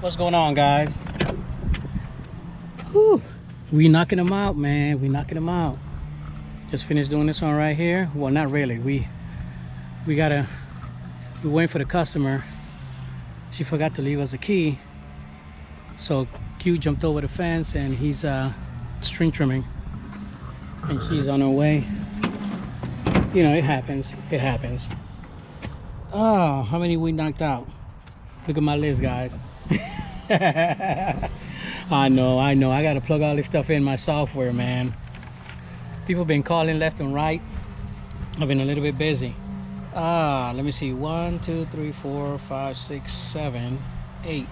What's going on, guys? Whew. We knocking them out, man. We knocking them out. Just finished doing this one right here. Well, not really. We're waiting for the customer. She forgot to leave us a key, so Q jumped over the fence and he's string trimming, and she's on her way. You know, it happens. It happens. Oh, how many we knocked out? Look at my list, guys. I know. I gotta plug all this stuff in my software, man. People been calling left and right. I've been a little bit busy. Let me see. 1, 2, 3, 4, 5, 6, 7, 8.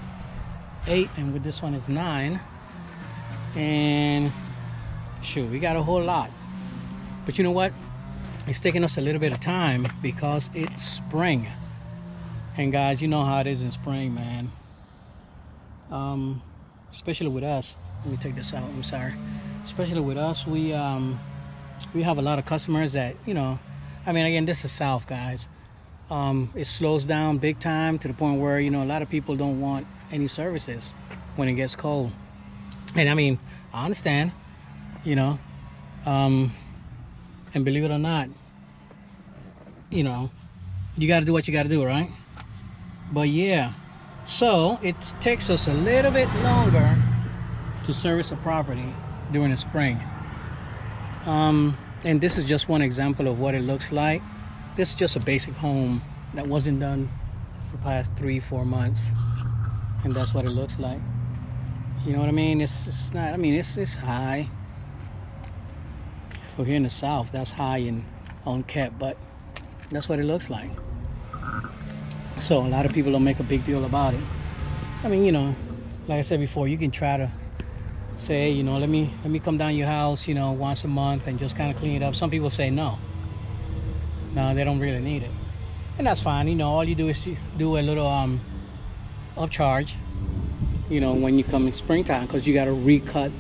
8, and with this one is 9. And shoot, we got a whole lot. But you know what? It's taking us a little bit of time because it's spring. And guys, you know how it is in spring, man. Especially with us. Let me take this out. I'm sorry. Especially with us, we have a lot of customers that, you know, I mean, again, this is South, guys. It slows down big time to the point where, you know, a lot of people don't want any services when it gets cold. And I mean, I understand, you know, and believe it or not, you know, you got to do what you got to do, right? But yeah, so it takes us a little bit longer to service a property during the spring. And this is just one example of what it looks like. This is just a basic home that wasn't done for the past 3-4 months, and that's what it looks like. You know what I mean? It's not. I mean, it's high for here in the South. That's high and unkept, but that's what it looks like. So a lot of people don't make a big deal about it. I mean, you know, like I said before, you can try to say, you know, let me come down to your house, you know, once a month and just kind of clean it up. Some people say no, they don't really need it, and that's fine. You know, all you do is you do a little upcharge, you know, when you come in springtime, because you got to recut,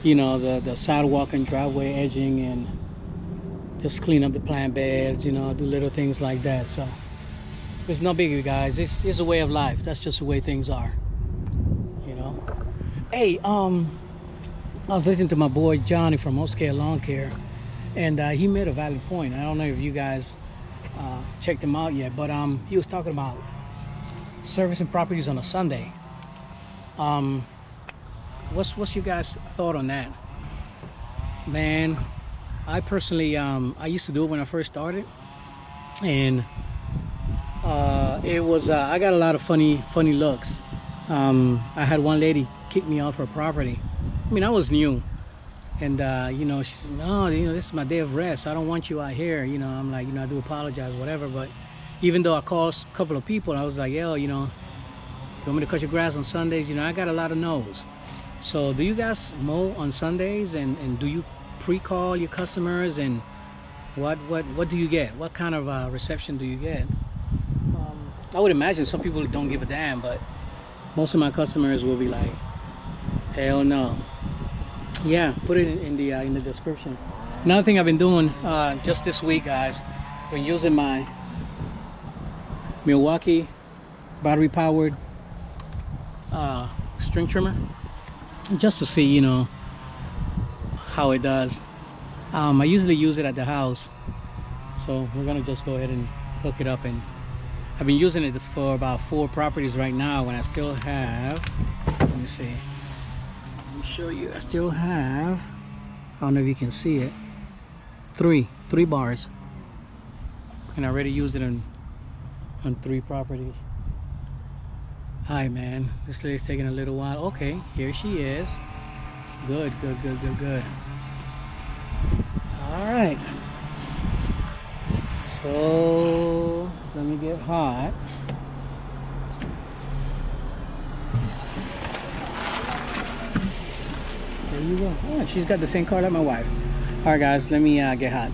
you know, the sidewalk and driveway edging, and just clean up the plant beds, you know, do little things like that. So it's no biggie, guys. It's a way of life. That's just the way things are, you know. Hey, I was listening to my boy Johnny from Upscale Lawn Care, and he made a valid point. I don't know if you guys checked him out yet, but he was talking about servicing properties on a Sunday. What's you guys' thought on that? Man, I personally, I used to do it when I first started, and it was I got a lot of funny looks. I had one lady kick me off her property. I mean, I was new, and you know, she said, no, you know, this is my day of rest, I don't want you out here, you know. I'm like, you know, I do apologize, whatever. But even though I called a couple of people, I was like, yo, you know, you want me to cut your grass on Sundays? You know, I got a lot of no's. So do you guys mow on Sundays, and do you pre-call your customers, and what do you get? What kind of reception do you get? I would imagine some people don't give a damn, but most of my customers will be like, hell no. Yeah, put it in the description. Another thing I've been doing just this week, guys, been using my Milwaukee battery powered string trimmer, just to see, you know, how it does. I usually use it at the house, so we're gonna just go ahead and hook it up. And I've been using it for about 4 properties right now, and I still have, let me see, let me show you, I still have, I don't know if you can see it, 3 bars, and I already used it on 3 properties. Hi, man, this lady's taking a little while. Okay, here she is. Good. All right, so let me get hot. There you go. Oh, she's got the same car like my wife. All right, guys, let me get hot.